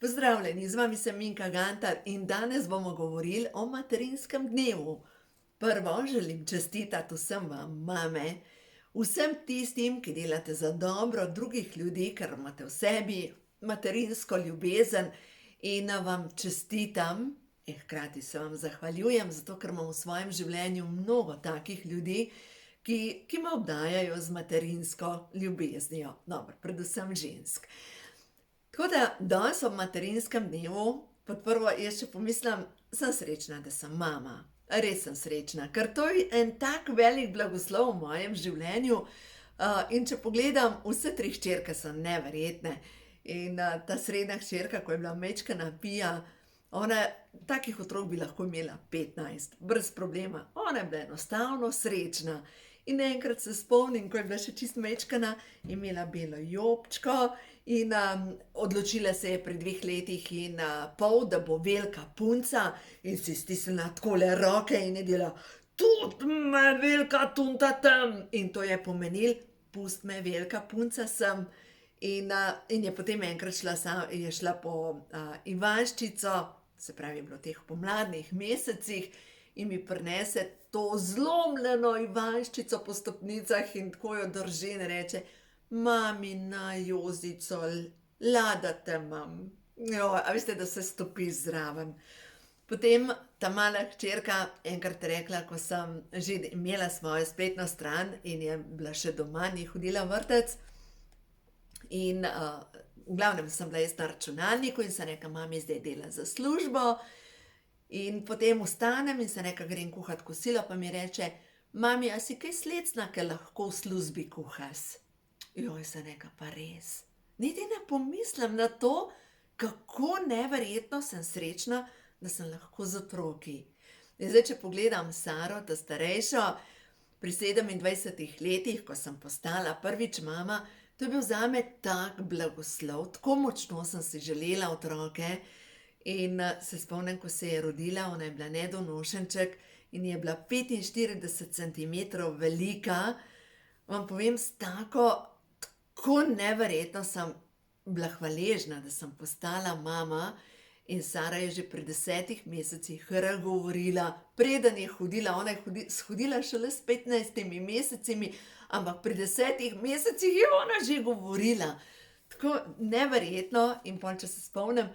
Pozdravljeni, z vami sem Minka Gantar in danes bomo govorili o materinskem dnevu. Prvo želim čestitati vsem vam, mame, vsem tistim, ki delate za dobro drugih ljudi, ker imate v sebi materinsko ljubezen in vam čestitam in hkrati se vam zahvaljujem, zato ker imam v svojem življenju mnogo takih ljudi, ki me obdajajo z materinsko ljubeznijo. Dobro, predvsem žensk. Tako da danes ob materinskem dnevu, pod prvo jaz še pomislim, sem srečna, da sem mama. Res sem srečna, ker to je en tak velik blagoslov v mojem življenju. In če pogledam, vse tri hčerke so neverjetne. In ta srednja hčerka, ko je bila majčkena Pija, takih otrok bi lahko imela 15, brez problema. Ona je bila enostavno srečna. In enkrat se spomnim, ko je bila še čisto majčkena, imela belo jobčko in odločila se je pri 2 letih in pol, da bo velika punca in si stisnila takole roke in je delala: "Tudi me velika tunta tam!" In to je pomenilo: "Pust me, velika punca sem." In je potem enkrat je šla po Ivanščico, se pravi, je bilo v teh pomladnih mesecih, in mi prinese to zlomljeno Ivanščico po stopnicah in tako jo drži in reče: "Mamina Jozico, lada te imam." A veste, da se stopi zraven. Potem ta mala hčerka enkrat rekla, ko sem že imela svojo spletno stran in je bila še doma, ni hodila v vrtec. In v glavnem sem bila jaz na računalniku in sem rekla: "Mami, zdaj dela za službo." In potem vstanem in se nekaj grem kuhat kosilo, pa mi reče: "Mami, a si kaj slecna, ke lahko v službi kuhas?" Se nekaj, pa res. Niti ne pomislim na to, kako neverjetno sem srečna, da sem lahko z otroki. In zdaj, če pogledam Saro, ta starejšo, pri 27 letih, ko sem postala prvič mama, to je bil zame tak blagoslov, tako močno sem si želela otroke. In se spomnim, ko se je rodila, ona je bila nedonošenček in je bila 45 centimetrov velika. Vam povem, tako neverjetno sem bila hvaležna, da sem postala mama. In Sara je že pri 10 mesecih govorila, preden je hodila, ona je hodila šele s 15 meseci, ampak pri 10 mesecih je ona že govorila. Tako neverjetno. In pol, če se spomnim,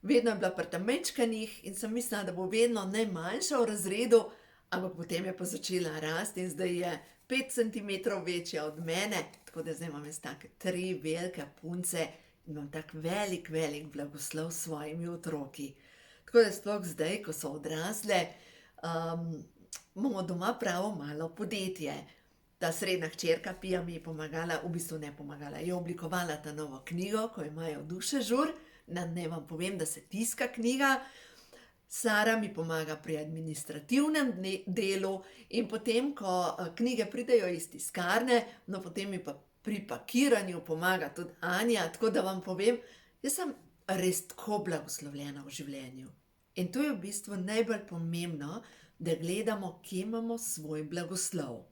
vedno je bila pri ta majčkenih in sem mislila, da bo vedno najmanjša v razredu, ampak potem je pa začela rasti in zdaj je 5 centimetrov večja od mene, tako da zdaj imam jaz take 3 velike punce in imam tak velik blagoslov s svojimi otroki. Tako da sploh zdaj, ko so odrasle, imamo doma pravo malo podjetje. Ta srednja hčerka Pija mi je pomagala, v bistvu ne pomagala, je oblikovala ta novo knjigo, ko imajo Dušežur. Naj vam povem, da se tiska knjiga. Sara mi pomaga pri administrativnem delu in potem, ko knjige pridejo iz tiskarne, no, potem mi pa pri pakiranju pomaga tudi Anja, tako da vam povem, jaz sem res tako blagoslovljena v življenju. In to je v bistvu najbolj pomembno, da gledamo, kje imamo svoj blagoslov.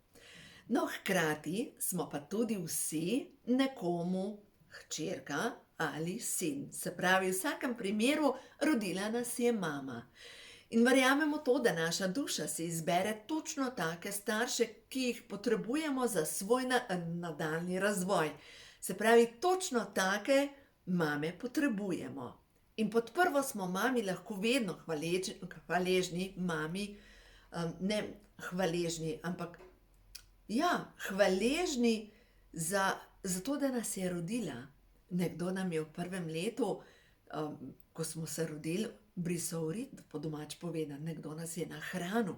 No, hkrati smo pa tudi vsi nekomu hčerka ali sin. Se pravi, v vsakem primeru rodila nas je mama. In verjamemo to, da naša duša si izbere točno take starše, ki jih potrebujemo za svoj nadaljnji razvoj. Se pravi, točno take mame potrebujemo. In pod prvo smo mami lahko vedno hvaležni mami, ne hvaležni, ampak ja, hvaležni za to, da nas je rodila. Nekdo nam je v prvem letu, ko smo se rodili, brisal rit, po domače povedano, nekdo nas je nahranil.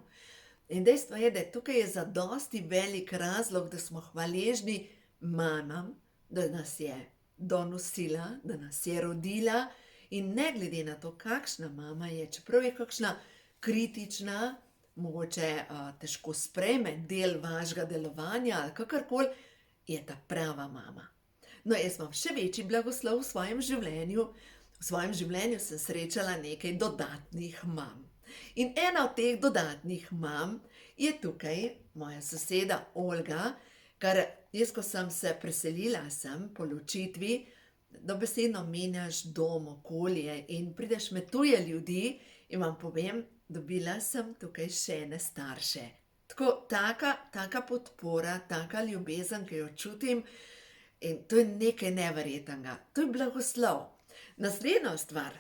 In dejstvo je, da tukaj je zadosti velik razlog, da smo hvaležni mamam, da nas je donosila, da nas je rodila in ne glede na to, kakšna mama je, čeprav je kakšna kritična, mogoče težko sprejme del vašega delovanja ali kakorkoli, je ta prava mama. No, jaz imam še večji blagoslov v svojem življenju. V svojem življenju sem srečala nekaj dodatnih mam. In ena od teh dodatnih mam je tukaj moja soseda Olga, ker jaz, ko sem se preselila sem po ločitvi, dobesedno menjaš dom, okolje in prideš med tuje ljudi in vam povem, dobila sem tukaj še ene starše. Tako, taka podpora, taka ljubezen, ki jo čutim, in to je nekaj neverjetnega. To je blagoslov. Naslednja stvar,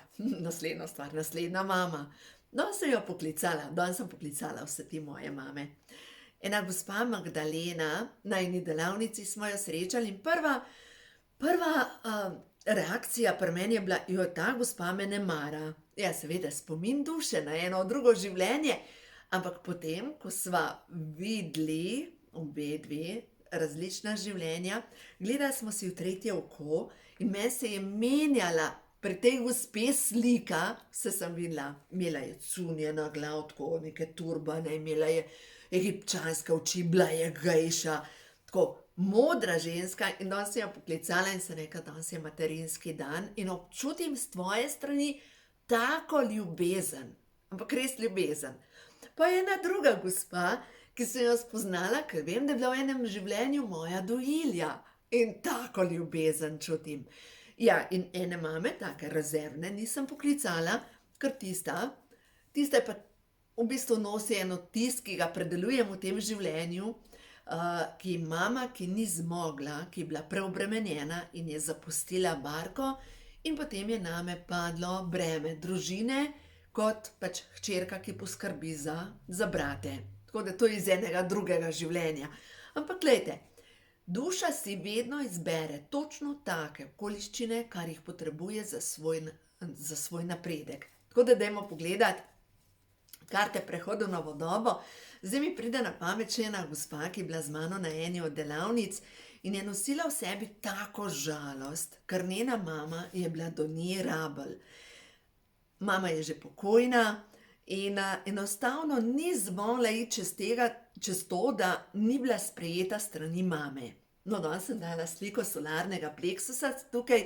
naslednja mama. Danes sem poklicala vse te moje mame. Ena gospa Magdalena, na eni delavnici smo jo srečali in prva reakcija pri meni je bila, jo, ta gospa me ne mara. Ja, seveda, spomin duše na eno drugo življenje, ampak potem, ko sva videli obedve različna življenja, gledali smo si v tretje oko in meni se je menjala pri tej gospe slika, vse sem videla, imela je cunje na glav, tako neke turbane, imela je egipčanske oči, bila je gejša, tako modra ženska in danes sem jo poklicala in sem rekla, danes je materinski dan in občutim s tvoje strani tako ljubezen, ampak res ljubezen. Pa je ena druga gospa, ki sem jo spoznala, ker vem, da je bila v enem življenju moja dojilja in tako ljubezen čutim. Ja, in ene mame, take rezervne, nisem poklicala, ker tista je pa v bistvu nosi en odtis, ki ga predelujem v tem življenju, ki je mama, ki ni zmogla, ki je bila preobremenjena in je zapustila barko in potem je name padlo breme družine kot pač hčerka, ki poskrbi za brate. Tako da to je iz enega drugega življenja. Ampak glejte, duša si vedno izbere točno take okoliščine, kar jih potrebuje za svoj napredek. Tako da dajmo pogledati karte prehodu v novo dobo. Zdaj mi pride na pamet še ena gospa, ki je bila z mano na eni od delavnic in je nosila v sebi tako žalost, ker njena mama je bila do nje rabelj. Mama je že pokojna in enostavno ni zmogla iti čez to, da ni bila sprejeta strani mame. No, danes sem dala sliko solarnega pleksusa tukaj,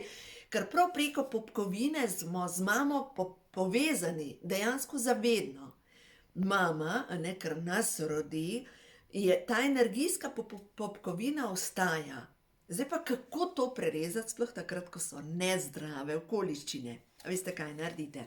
ker prav preko popkovine smo z mamo povezani, dejansko zavedno. Mama, ker nas rodi, ta energijska popkovina ostaja. Zdaj pa kako to prerezati, sploh takrat, ko so nezdrave okoliščine? A veste, kaj naredite?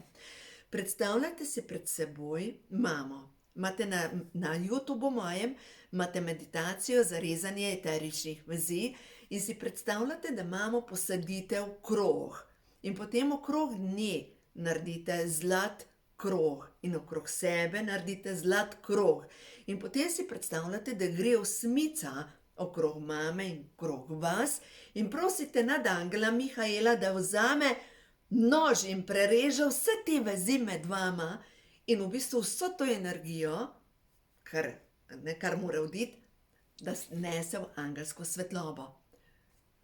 Predstavljate si pred seboj mamo. Imate na YouTubeu mojem, imate meditacijo za rezanje eteričnih vezi in si predstavljate, da mamo posadite v krog. In potem okrog nje naredite zlat krog in okrog sebe naredite zlat krog. In potem si predstavljate, da gre osmica okrog mame in okrog vas in prosite nad angela Mihaela, da vzame nož in prereže vse te vezi med vama in v bistvu vso to energijo, kar mora oditi, da nese v angelsko svetlobo.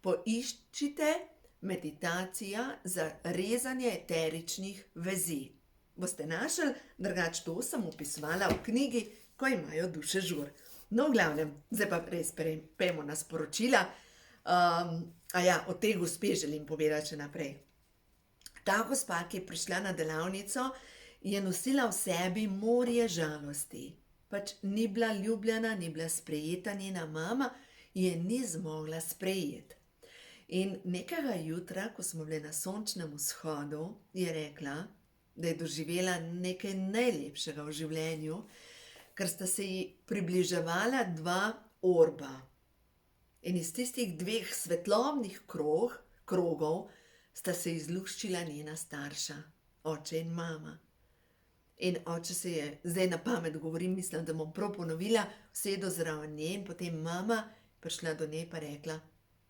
Poiščite meditacija za rezanje eteričnih vezi. Boste našli, drugače to sem opisovala v knjigi, Ko imajo duše žur. No, v glavnem, zdaj pa res pejmo na sporočila. O tej gospe želim povedati še naprej. Ta gospa, ki je prišla na delavnico, je nosila v sebi morje žalosti. Pač ni bila ljubljena, ni bila sprejeta, njena mama je ni zmogla sprejeti. In nekega jutra, ko smo bili na sončnem vzhodu, je rekla, da je doživela nekaj najlepšega v življenju, ker sta se ji približevala dva orba. In iz tistih dveh svetlobnih krogov sta se izluščila njena starša, oče in mama. In oče se je, zdaj na pamet govorim, mislim, da bom prav ponovila, usedel zraven nje in potem mama prišla do nje pa rekla,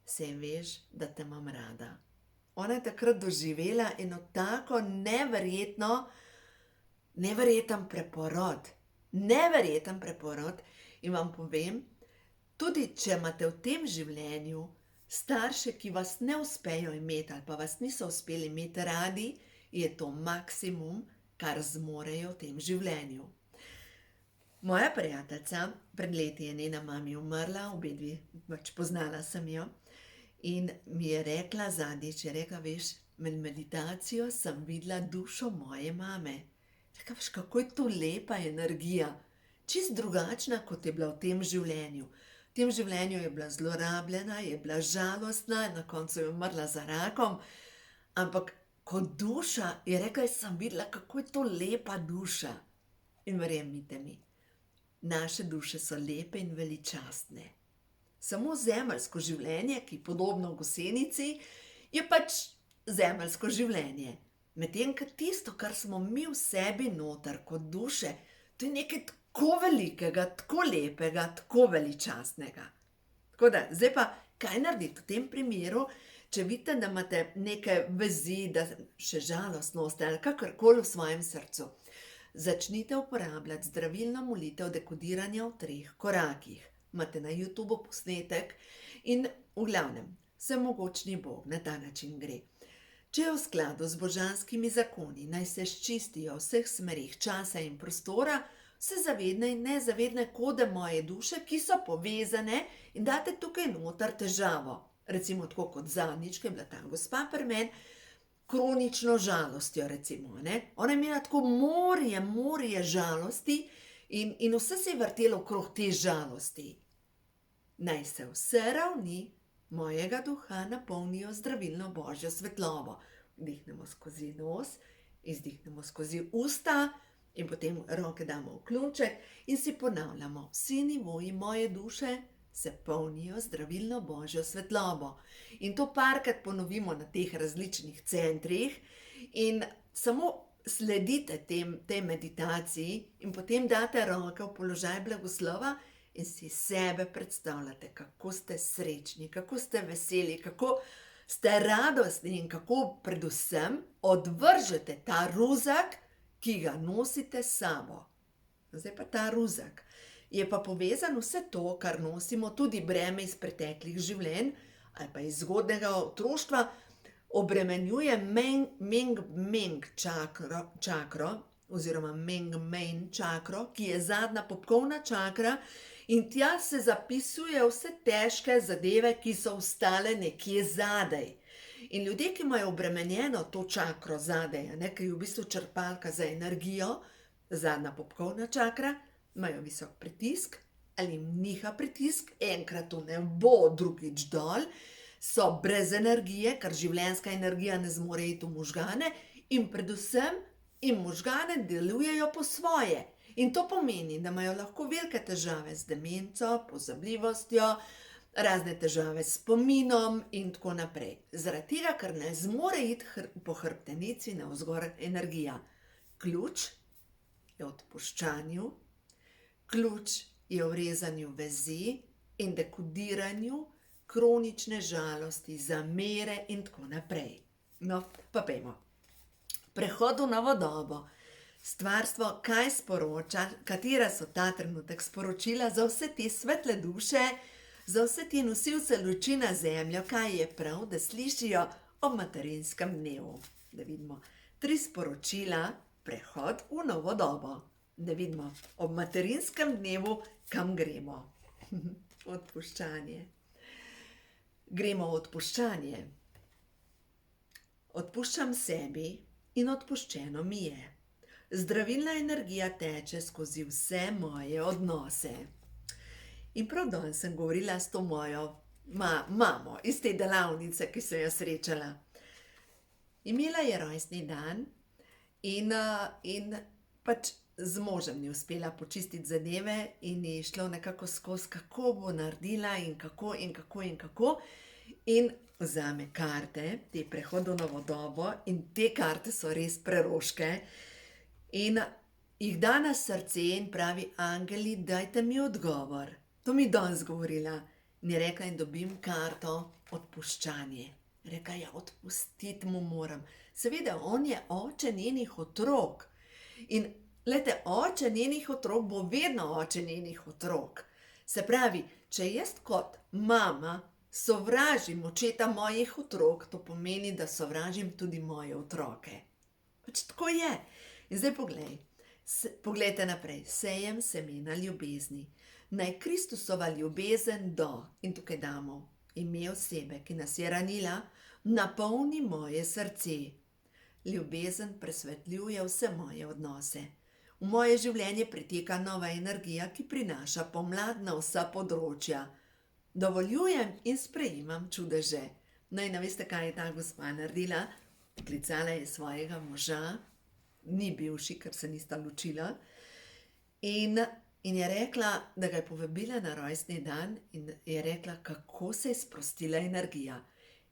saj veš, da te imam rada. Ona je takrat doživela eno tako neverjeten preporod in vam povem, tudi če imate v tem življenju starše, ki vas ne uspejo imeti ali pa vas niso uspeli imeti radi, je to maksimum, kar zmorejo v tem življenju. Moja prijateljica, pred leti je njena mami umrla, obedvi, pač poznala sem jo, in mi je rekla zadnjič, veš, med meditacijo sem videla dušo moje mame. Rekla, veš, kako je to lepa energija, čist drugačna, kot je bila v tem življenju. tem življenju je bila zlorabljena, je bila žalostna, na koncu je umrla za rakom, ampak kot duša je rekla, jaz sem videla, kako je to lepa duša. In verjemite mi, naše duše so lepe in veličastne. Samo zemeljsko življenje, ki podobno gosenici, je pač zemeljsko življenje. Medtem ko tisto, kar smo mi v sebi noter kot duše, to je nekaj tako velikega, tako lepega, tako veličastnega. Tako da, zdaj pa, kaj narediti v tem primeru, če vidite, da imate neke vezi, da še žalostnost ali kakorkoli v svojem srcu. Začnite uporabljati zdravilno molitev dekodiranja v 3 korakih. Imate na YouTubeu posnetek in v glavnem, vsemogočni Bog na ta način gre. Če je v skladu z božanskimi zakoni, naj se sčistijo v vseh smerih časa in prostora, vse zavedne in nezavedne kode moje duše, ki so povezane, in date tukaj noter težavo. Recimo tako kot zadnjič, ko je bila ta gospa pri meni, kronično žalostjo, recimo, ne. Ona je imela tako morje žalosti in vse se je vrtelo okrog te žalosti. Naj se vse ravni mojega duha napolnijo zdravilno božjo svetlobo. Vdihnemo skozi nos, izdihnemo skozi usta in potem roke damo v klonček in si ponavljamo. Vsi nivoji moje duše se polnijo zdravilno božjo svetlobo. In to parkrat ponovimo na teh različnih centrih in samo sledite tej meditaciji in potem date roke v položaj blagoslova in si sebe predstavljate, kako ste srečni, kako ste veseli, kako ste radostni in kako predvsem odvržete ta ruzak, ki ga nosite s sabo. Zdaj pa ta ruzak. Je pa povezan vse to, kar nosimo, tudi breme iz preteklih življenj ali pa iz zgodnjega otroštva, obremenjuje Meng čakro oziroma Meng čakro, ki je zadnja popkovna čakra in tja se zapisuje vse težke zadeve, ki so ostale nekje zadaj. In ljudje, ki imajo obremenjeno to čakro zadaj, ki je v bistvu črpalka za energijo, zadnja popkovna čakra, imajo visok pritisk ali jim niha pritisk, enkrat v nebo, drugič dol, so brez energije, ker življenjska energija ne zmore iti v možgane in predvsem jim možgane delujejo po svoje. In to pomeni, da imajo lahko velike težave z demenco, pozabljivostjo, razne težave s spominom in tako naprej. Zaradi tega, ker ne zmore iti po hrbtenici navzgor energija. Ključ je v odpuščanju, ključ je v rezanju vezi in dekodiranju kronične žalosti, zamere in tako naprej. No, pa pojmo. Prehod v novo dobo. Stvarstvo, kaj sporoča, katera so ta trenutek sporočila za vse te svetle duše, za vse te nosilce luči na zemljo, kaj je prav, da slišijo o materinskem dnevu. Da vidimo 3 sporočila, prehod v novo dobo. Da vidimo ob materinskem dnevu, kam gremo. Odpuščanje. Gremo v odpuščanje. Odpuščam sebi in odpuščeno mi je. Zdravilna energija teče skozi vse moje odnose. In prav danes sem govorila s to mojo mamo iz te delavnice, ki sem jo srečala. Imela je rojstni dan in pač z možem ni uspela počistiti zadeve in je šlo nekako skozi, kako bo naredila in kako in kako in kako. In vzame karte, te prehod v novo dobo in te karte so res preroške. In jih da na srce in pravi, angeli, dajte mi odgovor. To mi danes govorila. In je rekla, in dobim karto odpuščanje. Rekla, ja, odpustiti mu moram. Seveda, on je oče njenih otrok. In glejte, oče njenih otrok bo vedno oče njenih otrok. Se pravi, če jaz kot mama sovražim očeta mojih otrok, to pomeni, da sovražim tudi moje otroke. Pač tako je. In zdaj poglejte naprej. Sejem semena ljubezni. Naj Kristusova ljubezen in tukaj damo ime osebe, ki nas je ranila, napolni moje srce. Ljubezen presvetljuje vse moje odnose. V moje življenje priteka nova energija, ki prinaša pomlad na vsa področja. Dovoljujem in sprejemam čudeže. No in a veste, kaj je ta gospa naredila? Klicala je svojega moža, ni bivši, ker se nista ločila, in je rekla, da ga je povabila na rojstni dan in je rekla, kako se je sprostila energija.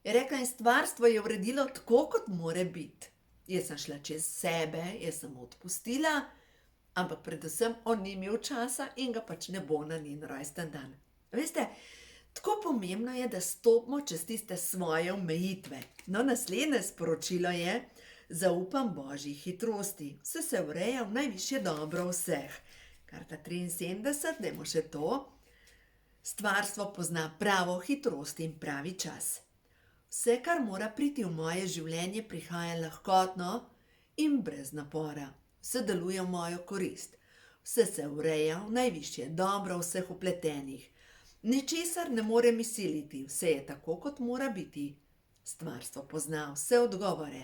Je rekla, in stvarstvo je uredilo tako, kot more biti. Jaz sem šla čez sebe, jaz sem odpustila, ampak predvsem on ni imel časa in ga pač ne bo na njen rojsten dan. Veste, tako pomembno je, da stopimo čez tiste svoje omejitve. No, naslednje sporočilo je, zaupam Božji hitrosti. Vse se ureja v najvišje dobro vseh. Karta 73, dajmo še to. Stvarstvo pozna pravo hitrost in pravi čas. Vse, kar mora priti v moje življenje, prihaja lahkotno in brez napora. Vse deluje v mojo korist. Vse se ureja v najvišje dobro vseh vpletenih. Ničesar ne more mi siliti, vse je tako, kot mora biti. Stvarstvo pozna vse odgovore.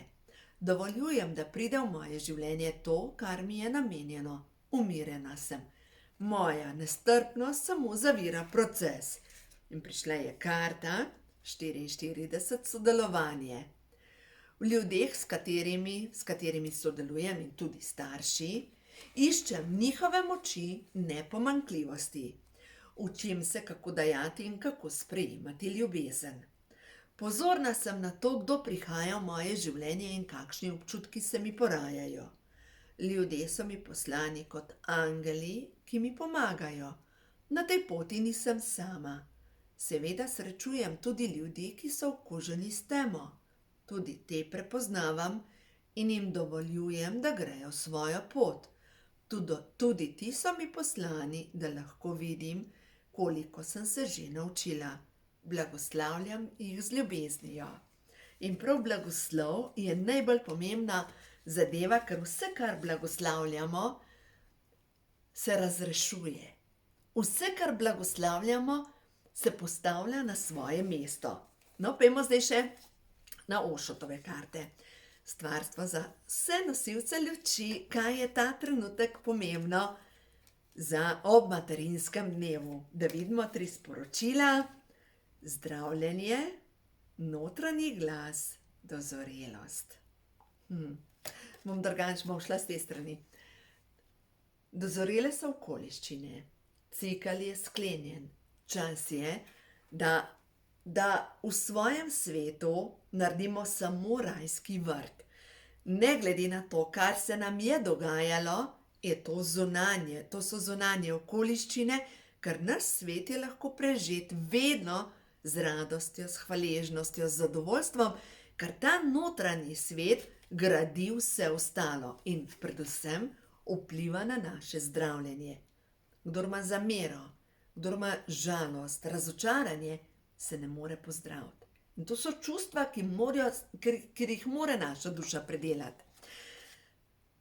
Dovoljujem, da pride v moje življenje to, kar mi je namenjeno. Umirjena sem. Moja nestrpnost samo zavira proces. In prišla je karta 44, sodelovanje. V ljudeh, s katerimi sodelujem in tudi starši, iščem njihove moči, ne pomanjkljivosti. Učim se, kako dajati in kako sprejemati ljubezen. Pozorna sem na to, kdo prihaja v moje življenje in kakšni občutki se mi porajajo. Ljudje so mi poslani kot angeli, ki mi pomagajo. Na tej poti nisem sama. Seveda srečujem tudi ljudi, ki so okuženi s temo. Tudi te prepoznavam in jim dovoljujem, da grejo svojo pot. Tudi ti so mi poslani, da lahko vidim, koliko sem se že naučila. Blagoslavljam jih z ljubeznijo. In prav blagoslov je najbolj pomembna zadeva, ker vse, kar blagoslavljamo, se razrešuje. Vse, kar blagoslavljamo, se postavlja na svoje mesto. No, pojmo zdaj še na Ošotove karte. Stvarstvo za vse nosilce luči, kaj je ta trenutek pomembno ob materinskem dnevu. Da vidimo 3 sporočila. Zdravljenje, notranji glas, dozorelost. Bom šla s te strani. Dozorele so okoliščine. Cikel je sklenjen. Čas je, da v svojem svetu naredimo samo rajski vrt. Ne glede na to, kar se nam je dogajalo, to so zunanje okoliščine, ker naš svet je lahko prežet vedno z radostjo, s hvaležnostjo, z zadovoljstvom, ker ta notranji svet gradi vse ostalo in predvsem vpliva na naše zdravljenje. Kdor ima zamero, kdor ima žalost, razočaranje, se ne more pozdraviti. In to so čustva, ker jih mora naša duša predelati.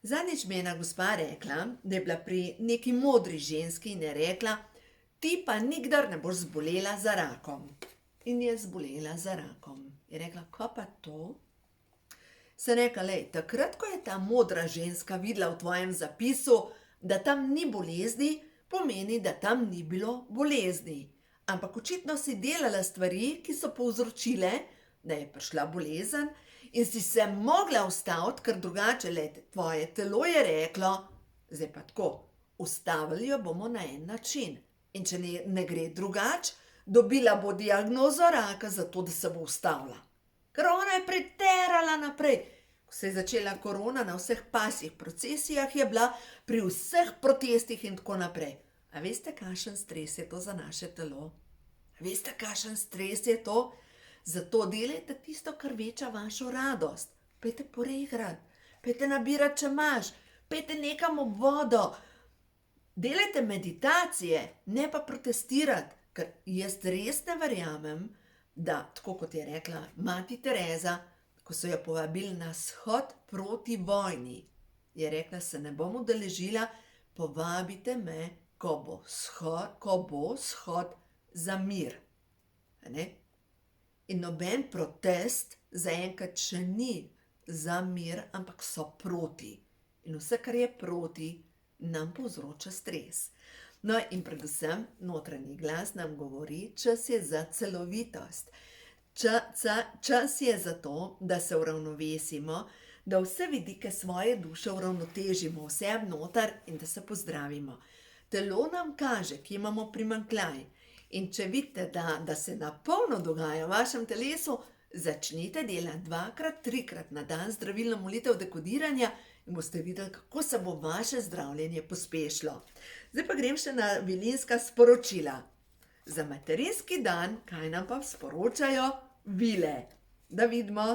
Zadnjič mi je ena gospa rekla, da je bila pri neki modri ženski in je rekla, ti pa nikdar ne boš zbolela za rakom. In je zbolela za rakom. Je rekla, kaj pa to? Se rekla, takrat, ko je ta modra ženska videla v tvojem zapisu, da tam ni bolezni, pomeni, da tam ni bilo bolezni. Ampak očitno si delala stvari, ki so povzročile, da je prišla bolezen in si se mogla ustaviti, ker drugače, tvoje telo je reklo, zdaj pa tako, ustavili jo bomo na en način. In če ne gre drugače, dobila bo diagnozo raka, zato da se bo ustavila. Ker ona je preterala naprej. Ko se je začela korona, na vseh pasjih procesijah je bila, pri vseh protestih in tako naprej. A veste, kakšen stres je to za naše telo? A veste, kakšen stres je to? Zato delajte tisto, kar veča vašo radost. Pejte poregrat, pejte nabirat, če imaš, pejte nekam ob vodo. Delajte meditacije, ne pa protestirati, ker jaz res ne verjamem, da, tako kot je rekla mati Tereza, ko so jo povabili na shod proti vojni, je rekla, se ne bom udeležila, povabite me, ko bo shod za mir. In noben protest zaenkrat še ni za mir, ampak so proti. In vse, kar je proti, nam povzroča stres. No in predvsem notranji glas nam govori, čas je za celovitost. Čas je za to, da se uravnovesimo, da vse vidike svoje duše uravnotežimo v sebi noter in da se pozdravimo. Telo nam kaže, kje imamo primanjkljaj. In če vidite, da se napolno dogaja v vašem telesu, začnite delati 2-krat, 3-krat na dan zdravilno molitev dekodiranja in boste videli, kako se bo vaše zdravljenje pospešilo. Zdaj pa grem še na vilinska sporočila. Za materinski dan, kaj nam pa sporočajo vile? Da vidimo.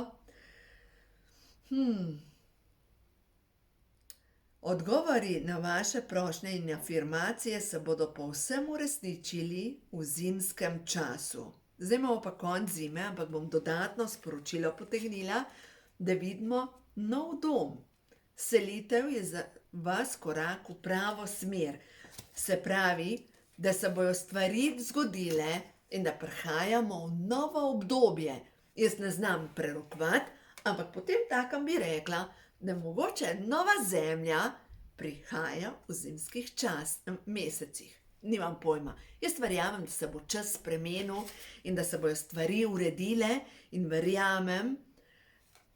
Odgovori na vaše prošnje in afirmacije se bodo povsem uresničili v zimskem času. Zdaj imamo pa konec zime, ampak bom dodatno sporočilo potegnila, da vidimo nov dom. Selitev je za vas korak v pravo smer. Se pravi, da se bojo stvari zgodile in da prihajamo v novo obdobje. Jaz ne znam prerokovati, ampak potem takem bi rekla, da mogoče nova zemlja prihaja v zimskih mesecih. Nimam pojma. Jaz verjamem, da se bo čas spremenil in da se bojo stvari uredile in verjamem,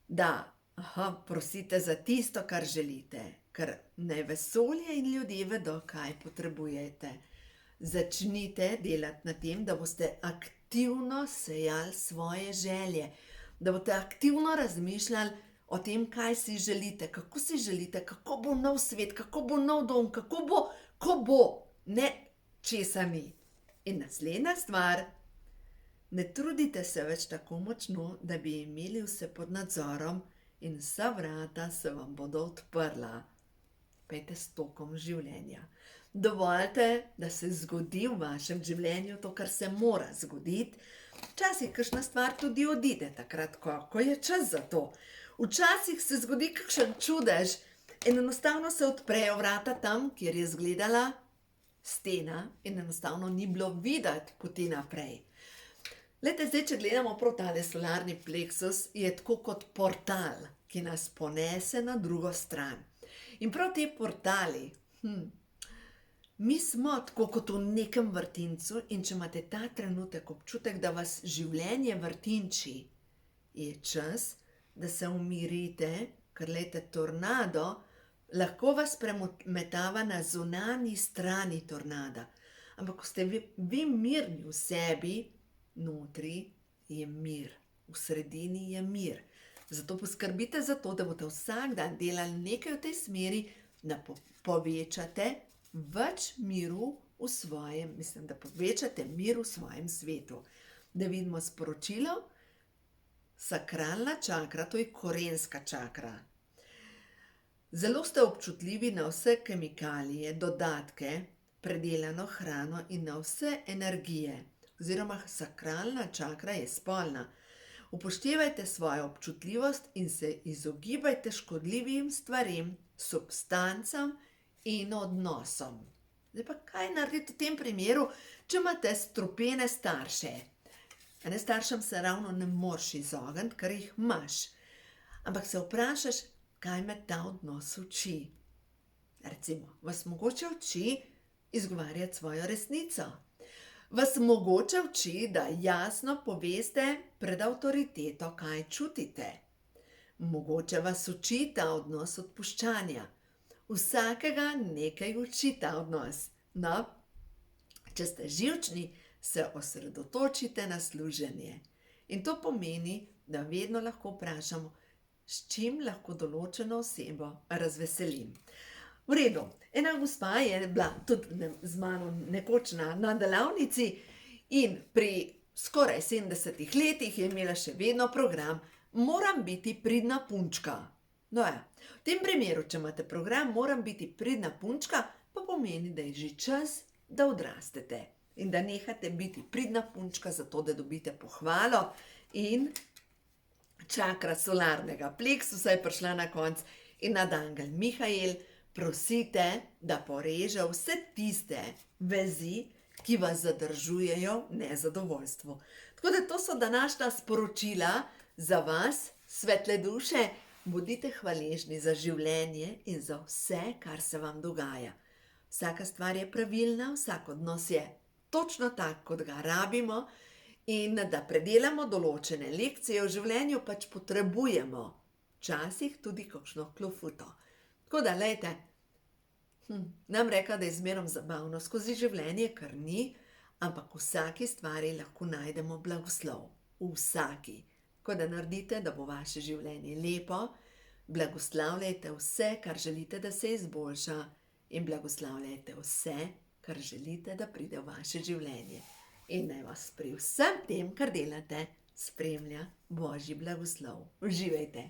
da prosite za tisto, kar želite, ker naj vesolje in ljudje vedo, kaj potrebujete. Začnite delati na tem, da boste aktivno sejali svoje želje, da boste aktivno razmišljali o tem, kaj si želite, kako bo nov svet, kako bo nov dom, ko bo, ne česa ni. In naslednja stvar, ne trudite se več tako močno, da bi imeli vse pod nadzorom in vsa vrata se vam bodo odprla. Pejte s tokom življenja. Dovoljte, da se zgodi v vašem življenju to, kar se mora zgoditi. Včasih kakšna stvar tudi odide takrat, ko je čas za to. Včasih se zgodi kakšen čudež in enostavno se odprejo vrata tam, kjer je izgledala stena in enostavno ni bilo videti poti naprej. Glejte, zdaj, če gledamo prav tale solarni pleksus, je tako kot portal, ki nas ponese na drugo stran. In prav te portali, mi smo tako kot v nekem vrtincu in če imate ta trenutek občutek, da vas življenje vrtinči, je čas, da se umirite, ker glejte, tornado lahko vas premetava na zunanji strani tornada. Ampak ko ste vi mirni v sebi, notri je mir, v sredini je mir. Zato poskrbite za to, da boste vsak dan delali nekaj v tej smeri, da povečate več miru v svojem, da povečate mir v svojem svetu. Da vidimo sporočilo, sakralna čakra, to je korenska čakra. Zelo ste občutljivi na vse kemikalije, dodatke, predelano hrano in na vse energije. Oziroma sakralna čakra je spolna. Upoštevajte svojo občutljivost in se izogibajte škodljivim stvarem, substancam in odnosom. Zdaj pa kaj narediti v tem primeru, če imate strupene starše? Staršem se ravno ne moreš izogniti, ker jih imaš. Ampak se vprašaš, kaj me ta odnos uči. Recimo, vas mogoče uči izgovarjati svojo resnico. Vas mogoče uči, da jasno poveste pred avtoriteto, kaj čutite. Mogoče vas uči ta odnos odpuščanja. Vsakega nekaj uči ta odnos. No, če ste živčni, se osredotočite na služenje. In to pomeni, da vedno lahko vprašamo, s čim lahko določeno osebo razveselim. V redu, ena gospa je bila tudi z mano nekoč na delavnici in pri skoraj 70 letih je imela še vedno program Moram biti pridna punčka. No ja, v tem primeru, če imate program Moram biti pridna punčka, pa pomeni, da je že čas, da odrastete in da nehate biti pridna punčka zato, da dobite pohvalo in čakra solarnega pleksusa je prišla na konec in nadangel Mihael prosite, da poreže vse tiste vezi, ki vas zadržujejo v nezadovoljstvu. Tako da to so današnja sporočila za vas, svetle duše. Bodite hvaležni za življenje in za vse, kar se vam dogaja. Vsaka stvar je pravilna, vsak odnos je točno tak, kot ga rabimo, in da predelamo določene lekcije v življenju, pač potrebujemo včasih tudi kakšno klofuto. Tako da, glejte, nam reka, da je zmerom zabavno skozi življenje, kar ni, ampak v vsaki stvari lahko najdemo blagoslov. V vsaki. Tako da naredite, da bo vaše življenje lepo, blagoslavljajte vse, kar želite, da se izboljša, in blagoslavljajte vse, kar želite, da pride v vaše življenje. In naj vas pri vsem tem, kar delate, spremlja Božji blagoslov. Uživajte!